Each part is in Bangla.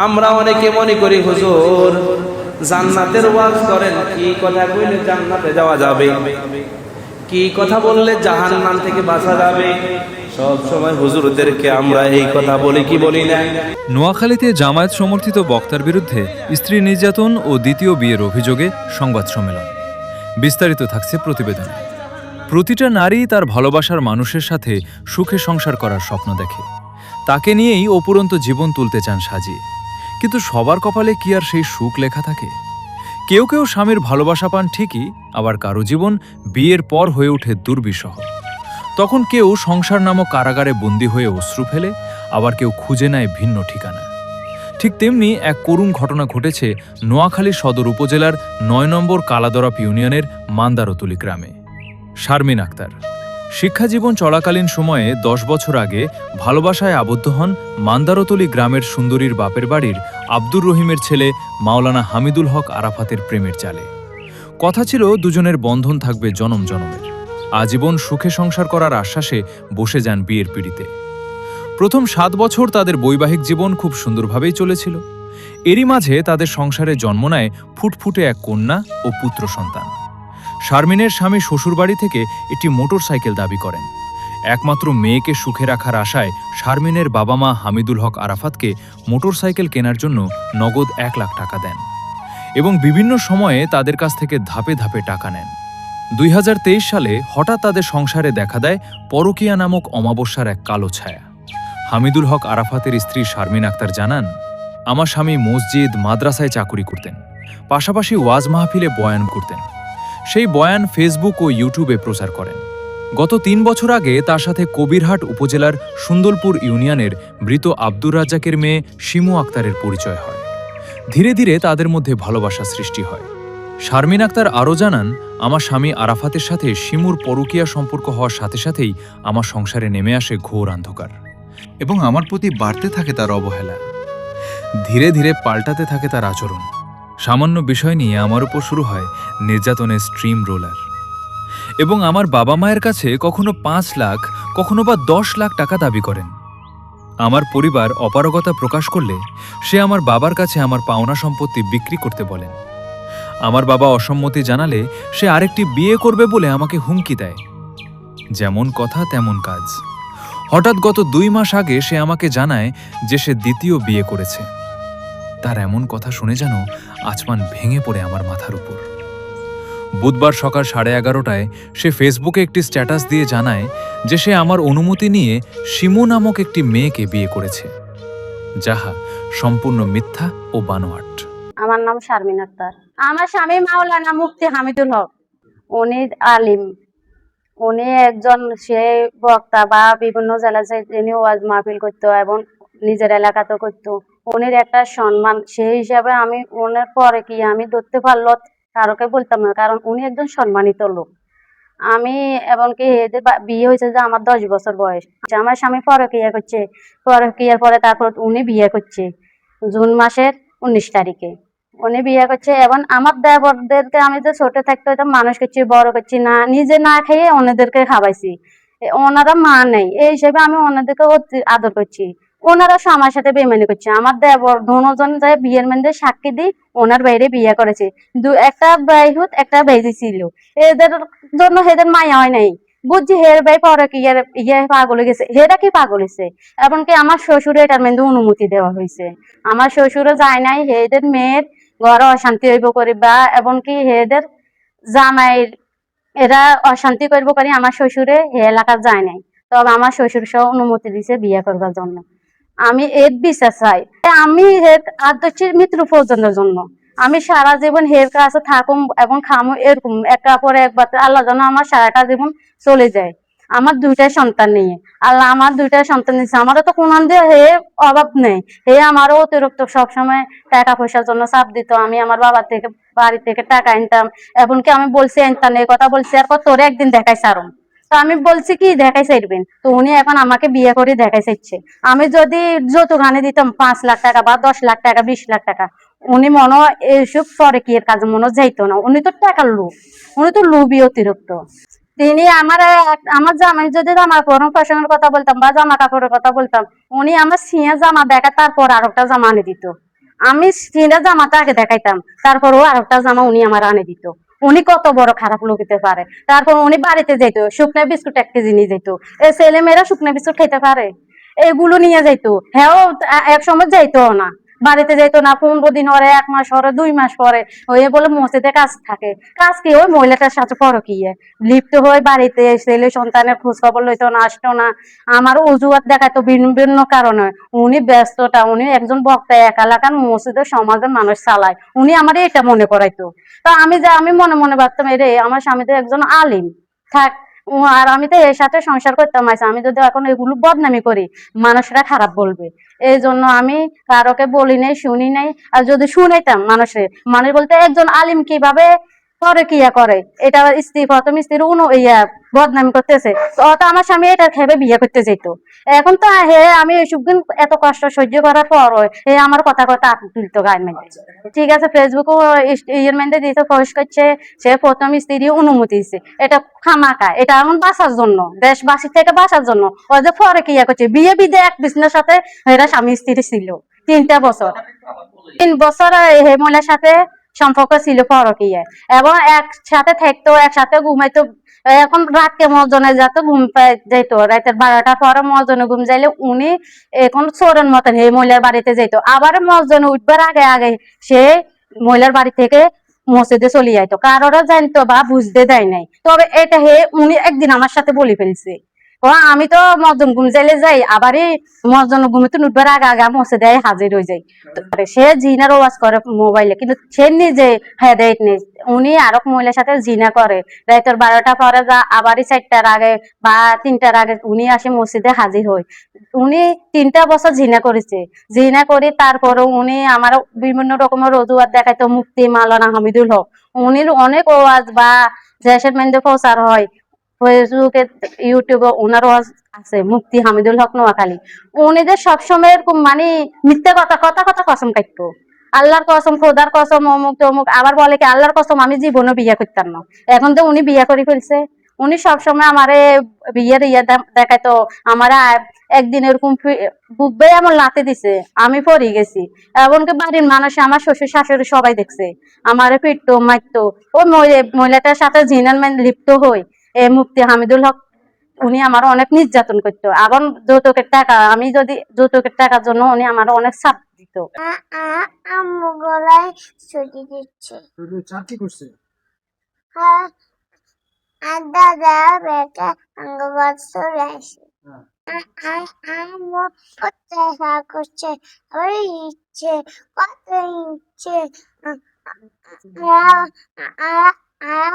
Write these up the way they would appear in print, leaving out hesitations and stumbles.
আমরা অনেকে মনে করি হুজুর জান্নাতের ওয়াজ করেন, কি কথা কইলে জান্নাতে যাওয়া যাবে, কি কথা বললে জাহান্নাম থেকে বাঁচা যাবে। সব সময় হুজুরদেরকে আমরা এই কথা বলি কি বলি না? নোয়াখালীতে জামায়াত সমর্থিত বক্তার বিরুদ্ধে স্ত্রী নির্যাতন ও দ্বিতীয় বিয়ের অভিযোগে সংবাদ সম্মেলন। বিস্তারিত থাকছে প্রতিবেদনে। প্রতিটা নারী তার ভালোবাসার মানুষের সাথে সুখে সংসার করার স্বপ্ন দেখে, তাকে নিয়েই অপুরন্ত জীবন তুলতে চান সাজিয়ে। কিন্তু সবার কপালে কি আর সেই সুখ লেখা থাকে? কেউ কেউ স্বামীর ভালোবাসা পান ঠিকই, আবার কারো জীবন বিয়ের পর হয়ে ওঠে দুর্বিষহ। তখন কেউ সংসার নামক কারাগারে বন্দী হয়ে অশ্রু ফেলে, আবার কেউ খুঁজে নেয় ভিন্ন ঠিকানা। ঠিক তেমনি এক করুণ ঘটনা ঘটেছে নোয়াখালী সদর উপজেলার ৯ নম্বর কালাদরাপ ইউনিয়নের মান্দারতলী গ্রামে। শারমিন আক্তার শিক্ষাজীবন চলাকালীন সময়ে ১০ বছর আগে ভালোবাসায় আবদ্ধ হন মান্দারতলী গ্রামের সুন্দরীর বাপের বাড়ির আব্দুর রহিমের ছেলে মাওলানা হামিদুল হক আরাফাতের প্রেমের জালে। কথা ছিল দুজনের বন্ধন থাকবে জনম জনমের, আজীবন সুখে সংসার করার আশ্বাসে বসে যান বিয়ের পিঁড়িতে। প্রথম ৭ বছর তাদের বৈবাহিক জীবন খুব সুন্দরভাবেই চলেছিল। এরই মাঝে তাদের সংসারে জন্ম নেয় ফুটফুটে এক কন্যা ও পুত্র সন্তান। শারমিনের স্বামী শ্বশুরবাড়ি থেকে একটি মোটরসাইকেল দাবি করেন। একমাত্র মেয়েকে সুখে রাখার আশায় শারমিনের বাবা মা হামিদুল হক আরাফাতকে মোটরসাইকেল কেনার জন্য নগদ ১ লাখ টাকা দেন এবং বিভিন্ন সময়ে তাদের কাছ থেকে ধাপে ধাপে টাকা নেন। ২০২৩ সালে হঠাৎ তাদের সংসারে দেখা দেয় পরকীয়া নামক অমাবস্যার এক কালো ছায়া। হামিদুল হক আরাফাতের স্ত্রী শারমিন আক্তার জানান, আমার স্বামী মসজিদ মাদ্রাসায় চাকুরি করতেন, পাশাপাশি ওয়াজ মাহফিলে বয়ান করতেন। সেই বয়ান ফেসবুক ও ইউটিউবে প্রচার করেন। গত ৩ বছর আগে তার সাথে কবিরহাট উপজেলার সুন্দরপুর ইউনিয়নের মৃত আব্দুর রাজ্জাকের মেয়ে শিমু আক্তারের পরিচয় হয়। ধীরে ধীরে তাদের মধ্যে ভালোবাসা সৃষ্টি হয়। শারমিন আক্তার আরও জানান, আমার স্বামী আরাফাতের সাথে শিমুর পরকীয়া সম্পর্ক হওয়ার সাথে সাথেই আমার সংসারে নেমে আসে ঘোর অন্ধকার এবং আমার প্রতি বাড়তে থাকে তার অবহেলা। ধীরে ধীরে পাল্টাতে থাকে তার আচরণ। সামান্য বিষয় নিয়ে আমার উপর শুরু হয় নির্যাতনের স্ট্রিম রোলার এবং আমার বাবা মায়ের কাছে কখনো ৫ লাখ, কখনো বা ১০ লাখ টাকা দাবি করেন। আমার পরিবার অপারগতা প্রকাশ করলে সে আমার বাবার কাছে আমার পাওনা সম্পত্তি বিক্রি করতে বলেন। আমার বাবা অসম্মতি জানালে সে আরেকটি বিয়ে করবে বলে আমাকে হুমকি দেয়। যেমন কথা তেমন কাজ। হঠাৎ গত ২ মাস আগে সে আমাকে জানায় যে সে দ্বিতীয় বিয়ে করেছে। তার এমন কথা শুনে যেন আসমান ভেঙে পড়ে আমার মাথার উপর। বুধবার সকাল 11:30টায় সে ফেসবুকে একটি স্ট্যাটাস দিয়ে জানায় যে সে আমার অনুমতি নিয়ে শিমু নামক একটি মেয়েকে বিয়ে করেছে, যাহা সম্পূর্ণ মিথ্যা ও বানোয়াট। আমার নাম শারমিন আক্তার। আমার স্বামী মাওলানা মুফতি হামিদুল হক, উনি আলিম, উনি একজন সে বক্তা বা বিভিন্ন জেলায় তিনি ওয়াজ মাহফিল করতো এবং নিজের এলাকাতে করতো। উনির একটা সম্মান, সেই হিসাবে আমি ওনার পরে কি আমি ধরতে পারলো কারোকে বলতাম না, কারণ উনি একজন সম্মানিত লোক। আমি এমনকি এদের বিয়ে হয়েছে যে আমার ১০ বছর বয়স। আমার স্বামী পরকীয়া করছে, পরকীয়ার পরে তারপর উনি বিয়ে করছে জুন মাসের ১৯ তারিখে উনি বিয়ে করছে। এবং আমার দেবরদেরকে আমি যে ছোট থাকতে হয়তো মানুষ করছি, বড় করছি, না নিজে না খেয়ে ওনাদেরকে খাওয়াইছি। ওনারা মা নেই, এই হিসেবে আমি ওনাদেরকে আদর করছি। ওনারা আমার সাথে বেমানি করছে। আমার দেবর দুজন যায় বিয়ের মধ্যে সাক্ষী দিই ওনার বাইরে বিয়ে করেছে, একটা বাইহুত একটা বেজি ছিল। এদের জন্য এদের মায়া হয় নাই, বুঝছি হের ভাই পরে কি ইয়ে পাগল গেছে, হেরা কি পাগল হয়েছে। এমনকি আমার শ্বশুরে এটার মধ্যে অনুমতি দেওয়া হয়েছে। আমার শ্বশুরও যায় নাই হেদের মেয়ের ঘরে অশান্তি হইব করি বা এমনকি হেদের জামাইয়ের এরা অশান্তি করবো করি আমার শ্বশুরে হে এলাকা যায় নাই। তবে আমার শ্বশুর সহ অনুমতি দিছে বিয়ে করবার জন্য। আমি এর বিচার চাই। আমি হের আদর্শের মৃত্যু পর্যন্তের জন্য আমি সারা জীবন হের কাছে থাকুম এবং খামো, এরকম একা পরে একবার আল্লাহ যেন আমার সারাটা জীবন চলে যায়। আমার 2টা সন্তান নিয়ে আল্লাহ আমার 2টা সন্তান দিচ্ছে। আমারও তো কোন দিয়ে হে অভাব নেই, হে আমারও অতিরিক্ত সবসময় টাকা পয়সার জন্য চাপ দিত। আমি আমার বাবার থেকে বাড়ি থেকে টাকা আনতাম, এমনকি আমি বলছি আনতাম, এই কথা বলছি আর তোরে একদিন দেখাই সারুম। তো আমি বলছি কি দেখাই চাইবেন, তো উনি এখন আমাকে বিয়ে করে দেখাই চাইছে। আমি যদি যৌতুক আনি দিতাম 5 লাখ টাকা বা 10 লাখ টাকা 20 লাখ টাকা, উনি মনে এইসব পরে কি এর কাজে মনে যাইতো না। উনি তো টাকার লোভ, উনি তো লোভী অতিরিক্ত। তিনি আমার জামাই যদি জামা কাপড় ফ্যাশনের কথা বলতাম বা জামা কাপড়ের কথা বলতাম, উনি আমার ছিঁড়ে জামা দেখা তারপর আর একটা জামা আনি দিত। আমি সিনা জামাটা আগে দেখাইতাম, তারপরও আরেকটা জামা উনি আমার আনে দিত। উনি কত বড় খারাপ লোক হতে পারে। তারপর উনি বাড়িতে যেত, শুকনো বিস্কুট 1 কেজি নিয়ে যেত। এই ছেলে মেয়েরা শুকনো বিস্কুট খাইতে পারে? এগুলো নিয়ে যাইতো। হ্যাঁ, এক সময় যাইতো না, বাড়িতে যাইতো না। 15 দিন পরে, 1 মাস পরে, 2 মাস পরে হয়ে বলে মসজিদে কাজ থাকে। কাজ কি ওই মহিলাটার সাথে পরকীয়া লিপ্ত হয়ে বাড়িতে ছেলে সন্তানের খোঁজ খবর লইতো না, আসতো না। আমার অজুহাত দেখাইতো বিভিন্ন কারণে। উনি ব্যস্ততা, উনি একজন বক্তা, এক এলাকার মসজিদের সমাজের মানুষ চালায়, উনি আমার এটা মনে করাইতো। তো আমি মনে মনে ভাবতাম, এরে আমার স্বামী তো একজন আলিম থাক, আর আমি তো এর সাথে সংসার করতাম। আমি যদি এখন এগুলো বদনামি করি, মানুষরা খারাপ বলবে। এই জন্য আমি কারোকে বলি নাই, শুনি নাই। আর যদি শুনাইতাম মানুষ বলতে একজন আলিম কিভাবে পরে কিয়া করে, এটা প্রথম স্ত্রীর বদনামি করতেছে, তো আমার স্বামী এটা খেবে বিয়ে করতে যেত। এখন তো আমি এইসব দিন এত কষ্ট সহ্য করার পর আমার কথা আপনি তুলতো গায়ের মধ্যে। ঠিক আছে, ফেসবুক ইয়ের মধ্যে দিতে পোস্ট করছে, সে প্রথম স্ত্রী অনুমতি দিচ্ছে। এটা খামাকা, এটা এমন বাঁচার জন্য, দেশবাসীর থেকে বাঁচার জন্য। ও যে পরে কিয়া করছে, বিয়ে বিদে এক বিছনার সাথে এরা স্বামী স্ত্রী ছিল 3টা বছর। 3 বছর হে মহিলার সাথে সম্পর্ক ছিল পরকীয়া, এবং একসাথে থাকতো, একসাথে ঘুমাইতো। এখন রাতকে মজনে যেত, ঘুম যাইতো রাতের 12টার পরে মজনে ঘুম যাইলে উনি এখন চোরের মতন এই মহিলার বাড়িতে যাইতো। আবার মজনে উঠবার আগে আগে সে মহিলার বাড়ি থেকে মসজিদে চলে যাইতো, কারোরা জানতো বা বুঝতে দেয় নাই। তবে এটা উনি একদিন আমার সাথে বলে ফেলছে, আমি তো মজন ঘুম যাইলে যাই, আবারই মজন ঘুমিতে উঠবার আগে আগে মসজিদে হাজির হয়ে যাই। সে জিনার ওয়াজ করে মোবাইলে, কিন্তু সে নিজে হেদায়েত নেই। উনি আরো মহিলার সাথে জিনা করে, রাতের 12টা পরে যা, আবারই 4টার আগে বা 3টার আগে উনি আসে মসজিদে হাজির হয়। উনি 3টা বছর জিনা করেছে। জিনা করে তারপরে উনি আমার বিভিন্ন রকমের অজুহাত দেখাইতো। মুফতি মাওলানা হামিদুল হক, উনি অনেক ওয়াজ বা দেশের মধ্যে প্রচার হয়, ফেসবুকে ইউটিউবে ওনার ওয়াজ আছে, মুফতি হামিদুল হক নোয়াখালী। উনি যে সবসময় এরকম মানে মিথ্যা কথা কসম কাটতো, আল্লাহর কসম, খোদার কসম, অমুক তমুক। আবার বলে কি আল্লাহর কসম আমি জীবনও বিয়ে করতাম না। এখন তো উনি বিয়ে করে ফেলছে। উনি সবসময় আমারে বিয়ের দেখাইতো। আমার একদিন এরকম বুকবে আমার লাতে দিছে, আমি পড়ে গেছি। এমনকি বাড়ির মানুষ, আমার শ্বশুর শাশুড়ি সবাই দেখছে, আমারে পিটতো মারতো। ওই মহিলাটার সাথে জিনার লিপ্ত হই মুফতি হামিদুল হক, উনি আমার অনেক নির্যাতন করতো। আবার যৌতুকের টাকা, আমি যদি যৌতুকের টাকার জন্য উনি আমার অনেক চাপ দিত। আম্মু গলায় ছুটি দিচ্ছে। চাকরি করছে। হ্যাঁ, আর দাদা বেটা আঙ্গবাদ চলে আসে। আম্মু অত্যাচার করছে, আবার ইচ্ছে কত ইচ্ছে।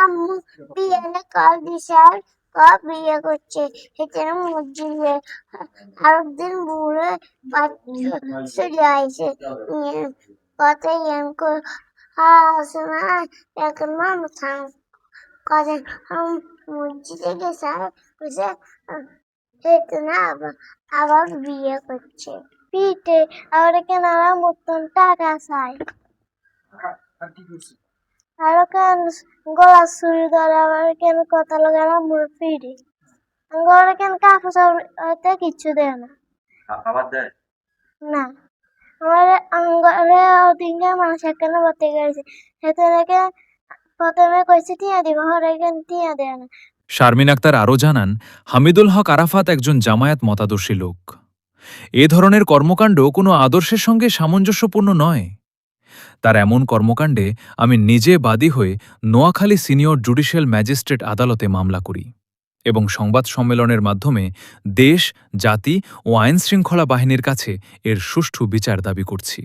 আম্মু বিয়ে কল দিছে, আর বিয়ে করছে, সেখানে মসজিদে আরেকদিন বুড়ে চলে আসে। কত ইয়ান করে আসনা এখন মানুষ করে মসজিদে গেছে, সেটা না আবার বিয়ে করছে। পিঠে আবার কেন আমার মতন টাকা চাই, আরো কেন গলা চুরি ধরে, আমার কেন কথা লাগে আমার পিঠে, ঘরে কেন কাপড় চাপড় কিচ্ছু দেয় না। না, আমার ঘরে দিনকে মানুষ এখানে বলতে গেছে, সেখানে প্রথমে কইছে টিয়া দিব, হরে কেন টিয়া দেয় না। শারমিন আক্তার আরও জানান, হামিদুল হক আরাফাত একজন জামায়াত মতাদর্শী লোক। এ ধরনের কর্মকাণ্ড কোনো আদর্শের সঙ্গে সামঞ্জস্যপূর্ণ নয়। তার এমন কর্মকাণ্ডে আমি নিজে বাদী হয়ে নোয়াখালী সিনিয়র জুডিশিয়াল ম্যাজিস্ট্রেট আদালতে মামলা করি এবং সংবাদ সম্মেলনের মাধ্যমে দেশ, জাতি ও আইনশৃঙ্খলা বাহিনীর কাছে এর সুষ্ঠু বিচার দাবি করছি।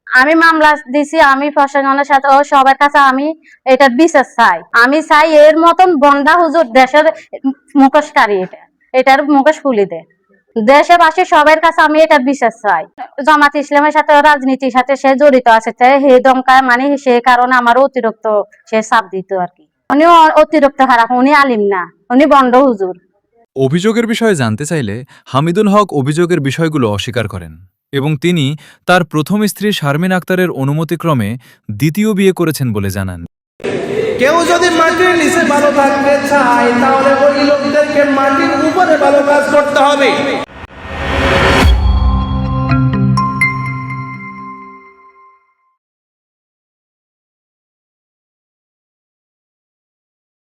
আমি মামলা দিছি, আমি প্রশাসনের সাথে ও সবার কাছে আমি এটার বিচার চাই। আমি চাই এর মতন বন্ডা হুজুর দেশের মুখোশকারী, এটার মুখোশ খুলে দেয়। দেশবাসী সবার কাছে আমি এটার বিচার চাই। জামাত ইসলামের সাথে, রাজনীতির সাথে সে জড়িত আছে, হে দমকায় মানে সেই কারণে আমার অতিরিক্ত সে চাপ দিত আর কি। উনি অতিরিক্ত খারাপ, উনি আলিম না, উনি বন্ড হুজুর। অভিযোগের বিষয়ে জানতে চাইলে হামিদুল হক অভিযোগের বিষয়গুলো অস্বীকার করেন এবং তিনি তার প্রথম স্ত্রী শারমিন আক্তারের অনুমতিক্রমে দ্বিতীয় বিয়ে করেছেন বলে জানান। কেউ যদি মাটির নিচে ভালো থাকতে চায়, তাহলে ওই লোকদেরকে মাটির উপরে ভালো কাজ করতে হবে।